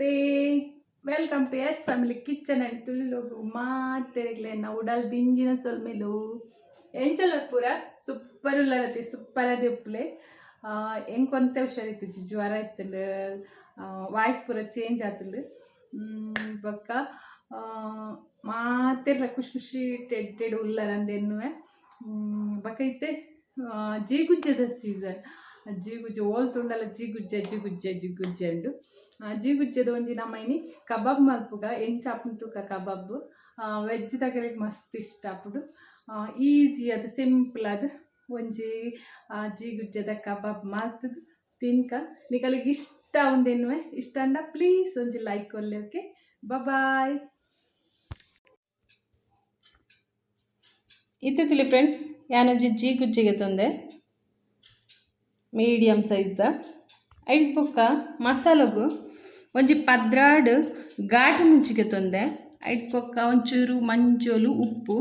ನಮಸ್ತೆ, welcome to S family kitchen and ತುಳುಲೋಗು ಮಾತೆರೆಗ್ಲೆ ನಾವು ಉಡಲ್ ದಿಂಜಿನ ಸೊಲ್ಮೆಲು ಎಂಚಲ ಪೂರ ಸೂಪರ್ ಉಲ್ಲರತಿ ಸೂಪರ್ ಅದಿ ಉಪ್ಪಲೆ ಎಂಕೊಂತ ಹುಷಾರಿತ್ತು ಜ್ವರ ಇತ್ತಲು ವಾಯ್ಸ್ ಪೂರ ಚೇಂಜ್ ಆತಲು ಬೊಕ್ಕ ಮಾತೆರ್ಲ ಖುಷಿ ಖುಷಿ ಟೆಡ್ ಉಲ್ಲರಂದೆನ್ನುವೆ ಬೊಕ್ಕ ಇತ್ತೆ ಜೀಗುಜ್ಜದ ಸೀಸನ್ ಜೀಗುಜ್ಜೆ ಓಲ್ತುಂಡಲ ಜಿಗುಜ್ಜೆ ಉಂಡು ಜೀಗುಜ್ಜೆದ ಒಂಜಿ ನಮ್ಮೈನಿ ಕಬಾಬ್ ಮಲ್ಪುಗ ಎಂಚಾಪುನ ತೂಕ ಕಬಾಬ್ ವೆಜ್ ತಗಲಿಗೆ ಮಸ್ತ್ ಇಷ್ಟ ಆಪುಡು ಈಸಿ ಅದು ಸಿಂಪಲ್ ಅದು ಒಂಜಿ ಜೀಗುಜ್ಜೆದ ಕಬಾಬ್ ಮಲ್ತದು ತಿನ್ಕ ನಿಕಲಿಗೆ ಇಷ್ಟ ಒಂದೆನ್ನುವೆ ಇಷ್ಟ ಅಂಡ ಪ್ಲೀಸ್ ಒಂಜಿ ಲೈಕ್ ಒಲ್ಲೆ ಓಕೆ ಬಾಯ್. ಇತ್ತಿತ್ತುಲಿ ಫ್ರೆಂಡ್ಸ್ ಯಾನೊಂಜಿ ಜೀಗುಜ್ಜೆಗೆ ತಂದೆ ಮೀಡಿಯಮ್ ಸೈಜ್ದ ಐದು ಬೊಕ್ಕ ಮಸಾಲಗು ಒಂಜಿ ಪದ್ರಾಡು ಘಾಟು ಮುಂಚಿಗೆ ತಂದೆ ಐದು ಬೊಕ್ಕ ಒಂಚೂರು ಮಂಜೋಲು ಉಪ್ಪು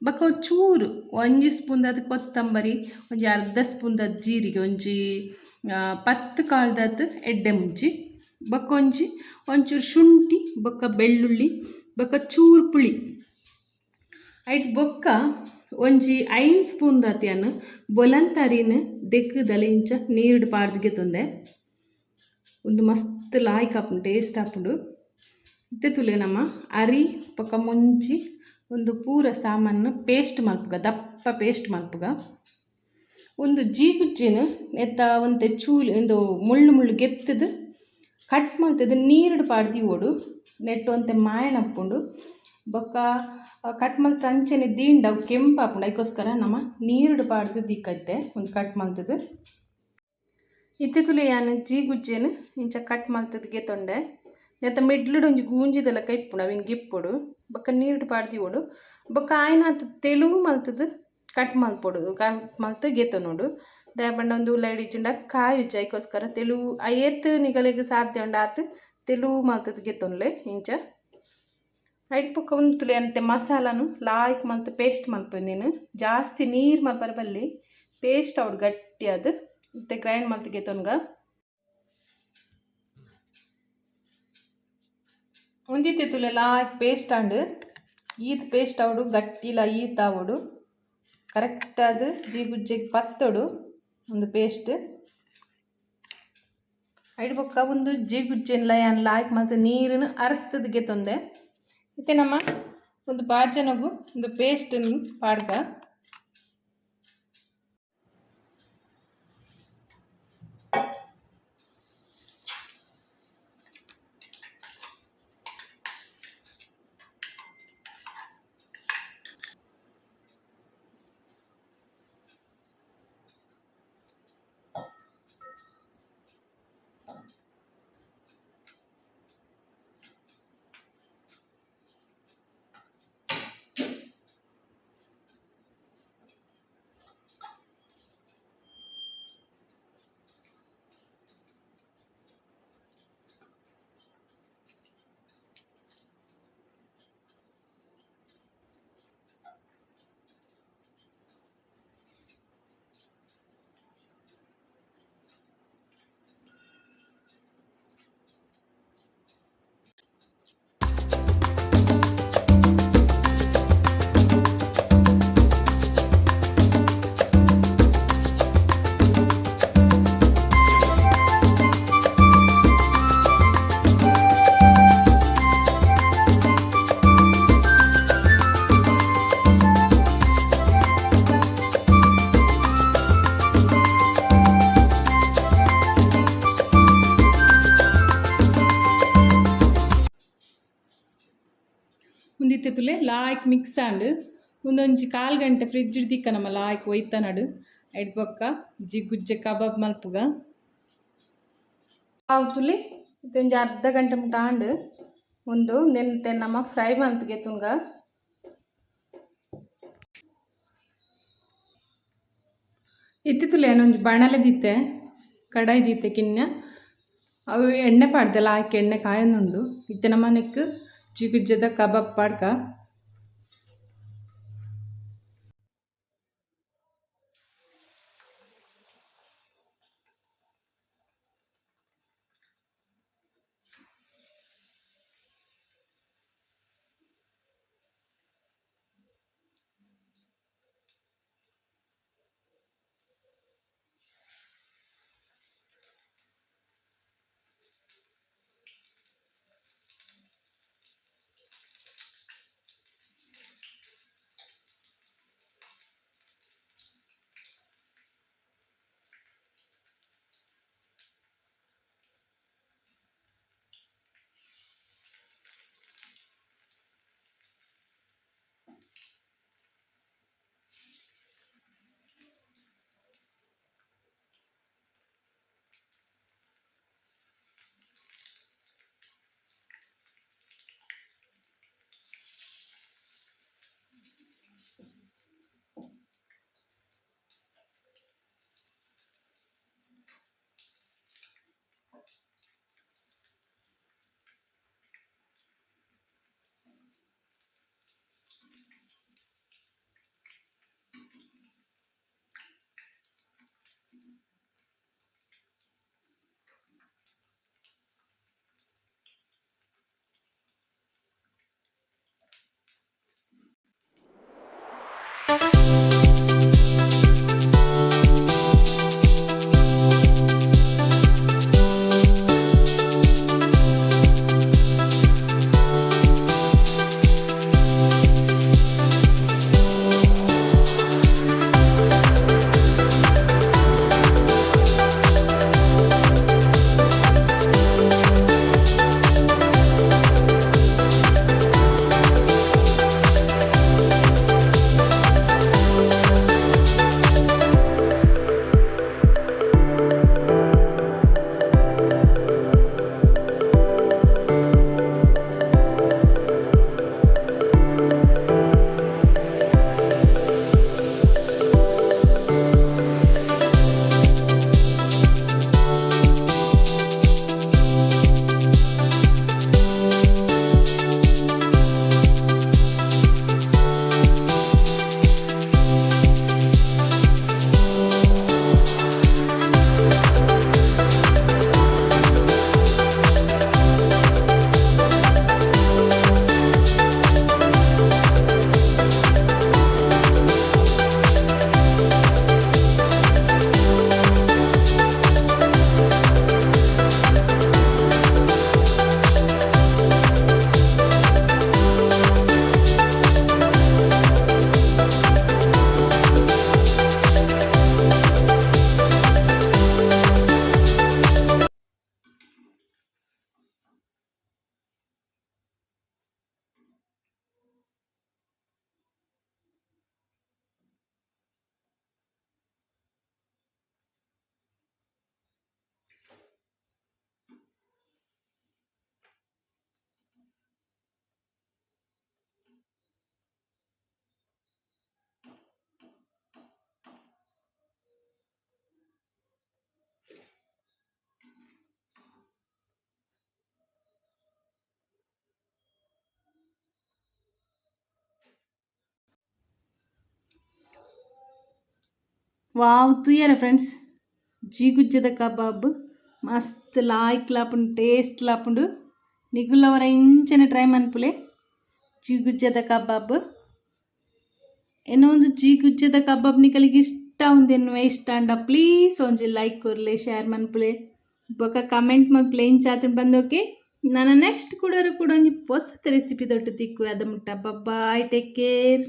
ಬೊಕ್ಕ ಒಂಚೂರು ಒಂಜಿ ಸ್ಪೂನ್ದ ಕೊತ್ತಂಬರಿ ಒಂಜಿ ಅರ್ಧ ಸ್ಪೂನ್ದ ಜೀರಿಗೆ ಒಂಜಿ 10 ಕಾಳ್ದತ್ತು ಎಡ್ಡೆ ಮುಂಚಿ ಬೊಕ್ಕ ಒಂಚೂರು ಶುಂಠಿ ಬೊಕ್ಕ ಬೆಳ್ಳುಳ್ಳಿ ಬೊಕ್ಕ ಚೂರು ಪುಳಿ ಐದು ಬೊಕ್ಕ ಒಂಜಿ 5 ಸ್ಪೂನ್ದತಿಯನ್ನು ಬೊಲಂತರಿನ ದೆಕ್ಕದಲ್ಲ ಇಂಚ ನೀರು ಪಾಡ್ದಿಗೆ ತಂದೆ ಒಂದು ಮಸ್ತ್ ಲಾಯ್ಕ್ ಆಪುಂಡು ಟೇಸ್ಟ್ ಆಪುಂಡು ಇತ್ತೆ ತುಲೆ ನಮ್ಮ ಅರಿ ಪಕ್ಕ ಮುಂಚಿ ಒಂದು ಪೂರ ಸಾಮಾನು ಪೇಸ್ಟ್ ಮಲ್ಪುಗ ದಪ್ಪ ಪೇಸ್ಟ್ ಮಲ್ಪುಗ ಒಂದು ಜೀಗುಜ್ಜಿನ ನೆತ್ತ ಒಂತೆ ಚೂಲಿ ಒಂದು ಮುಳ್ಳು ಗೆತ್ತದು ಕಟ್ ಮಾಡ್ತದೆ ನೀರು ಪಾಡ್ದಿ ಓಡು ನೆಟ್ಟು ಒಂತೆ ಮಾಯನಪ್ಪುಂಡು ಬೊಕ್ಕ ಕಟ್ ಮಲ್ತ ಅಂಚನೆ ದೀಂಡ ಅವು ಕೆಂಪು ಆಪುಂಡು ಅದಕ್ಕೋಸ್ಕರ ನಮ್ಮ ನೀರು ಪಾಡ್ದು ದಿಕ್ಕೈತೆ ಒಂದು ಕಟ್ ಮಲ್ತದು ಇತ್ತೆ ತುಲೆ ಯಾನು ಜೀಗುಜ್ಜೆನು ಇಂಚ ಕಟ್ ಮಲ್ತದ್ಗೆ ತೊಂಡೆ ನೆತ್ತ ಮಿಡ್ಲುಡು ಒಂಜಿ ಗೂಂಜಿದೆಲ್ಲ ಕೈಪುಂಡು ಅವಿನ ಗಿಪ್ಪೊಡು ಬೊಕ್ಕ ನೀರು ಪಾಡ್ದಿ ಓಡು ಬೊಕ್ಕ ಆಯ್ನಾತ ತೆಳುವು ಮಲ್ತದು ಕಟ್ ಮಲ್ಪೊಡು ಕಟ್ ಮಲ್ತು ಗೆತೊನೋಡು ದಯಪಂಡ ಒಂದು ಉಳ್ಳಾಗಡ್ಡಿ ಇಜ್ಜಿಂಡ ಕಾಯಿ ಉಜ್ಜಿ ಅದಕ್ಕೋಸ್ಕರ ತೆಳುವು ಏತ್ ನಿಗಲಿಗೆ ಸಾಧ್ಯ ಉಂಡು ಆತು ತೆಳುವು ಮಲ್ತದು ಗೆತೊನ್ಲೆ ಇಂಚ ಐಟ್ ಪುಕ್ಕ ಒಂದು ತುಲೆ ಅಂತೆ ಮಸಾಲಾನು ಲಾಯ್ಕ್ ಮಲ್ತು ಪೇಸ್ಟ್ ಮಲ್ಪೊಂದಿನ ಜಾಸ್ತಿ ನೀರು ಮಲ್ಪರ ಬಲ್ಲಿ ಪೇಸ್ಟ್ ಅವ್ಡು ಗಟ್ಟಿ ಅದು ಮತ್ತೆ ಗ್ರೈಂಡ್ ಮಲ್ತಿಗೆ ತೊನ್ಗ ಒಂದಿತ್ತೆ ತುಲೆ ಲಾಯ್ಕ್ ಪೇಸ್ಟ್ ಆಂಡು ಈತ್ ಪೇಸ್ಟ್ ಅವಡು ಗಟ್ಟಿಲ ಈತ್ ಆವಡು ಕರೆಕ್ಟ್ ಅದು ಜೀಗುಜ್ಜೆಗೆ ಪತ್ತೋಡು ಒಂದು ಪೇಸ್ಟ್ ಐಡ್ ಬೊಕ್ಕ ಒಂದು ಜೀಗುಜ್ಜೆನ್ಲ ಯಾನ್ ಲಾಯ್ಕ್ ಮತ್ತು ನೀರನ್ನು ಅರ್ಕ್ತದ್ಗೆ ತೊಂದೆ ಮತ್ತೆ ನಮ್ಮ ಒಂದು ಬಾಜನಗು ಒಂದು ಪೇಸ್ಟನ್ನು ಪಾಡ್ಗ ಮುಂದಿತ್ತೆ ತುಲೆ ಲಾಯ್ಕ್ ಮಿಕ್ಸ್ ಆಂಡ್ ಒಂದೊಂಜಿ 1/4 ಗಂಟೆ ಫ್ರಿಡ್ಜ್ ದಿಕ್ಕ ನಮ್ಮ ಲಾಯ್ಕ್ ಒಯ್ತನಡು ಐಡ್ ಬೊಕ್ಕ ಜಿಗುಜ್ಜೆ ಕಬಾಬ್ ಮಲ್ಪುಗ ಅವು ತುಲೆ ಇದೊಂಜಿ ಅರ್ಧ ಗಂಟೆ ಮುಟ ಆಂಡ್ ಒಂದು ನೆನ್ತೆ ನಮ್ಮ ಫ್ರೈ ಮಲ್ತ್ಗೆ ತುಂಗ ಇತ್ತಿ ತುಲೆ ಏನೊಂಜಿ ಬಣಲೆ ದಿತ್ತೆ ಕಡಾಯಿ ದಿತ್ತೆ ಕಿನ್ನ ಅವು ಎಣ್ಣೆ ಪಾಡ್ದೆಲ್ಲ ಹಾಕಿ ಎಣ್ಣೆ ಕಾಯೊಂದುಂಡು ಇತ್ತೆ ನಮ್ಮ ನೆಕ್ ಜಿಗುಜ್ಜೆದ ಕಬಾಬ್ ಪಾಡ್ಕ ವಾವ್ ತುಯ್ಯರ ಫ್ರೆಂಡ್ಸ್ ಜೀಗುಜ್ಜದ ಕಬಾಬ್ ಮಸ್ತ್ ಲಾಯ್ಕ್ ಲಾಪುಂಡು ಟೇಸ್ಟ್ ಲಾಪುಂಡು ನಿಗುಲ್ಲವರ ಇಂಚನೆ ಟ್ರೈ ಮನ್ಪುಲೆ ಜೀಗುಜ್ಜದ ಕಬಾಬ್ ಏನೋ ಒಂದು ಜೀಗುಜ್ಜದ ಕಬಾಬ್ ನಿಕಲಿಗೆ ಇಷ್ಟ ಉಂದೆನ್ನುವೆ ಇಷ್ಟ ಅಂಡ ಪ್ಲೀಸ್ ಒಂಜಿ ಲೈಕ್ ಕೊರ್ಲೆ ಶೇರ್ ಮನ್ಪುಲೆ ಬೊಕ ಕಮೆಂಟ್ ಮನ್ಪುಲೆ ಇಂಚಾತನ್ ಬಂದೋಕೆ ನಾನು ನೆಕ್ಸ್ಟ್ ಕೂಡ ಒಂಜಿ ಹೊಸ ರೆಸಿಪಿ ತೊಟ್ಟು ತಿಕ್ಕು ಅದ ಮುಟ್ಟ ಬಾಯ್ ಟೇಕ್ ಕೇರ್.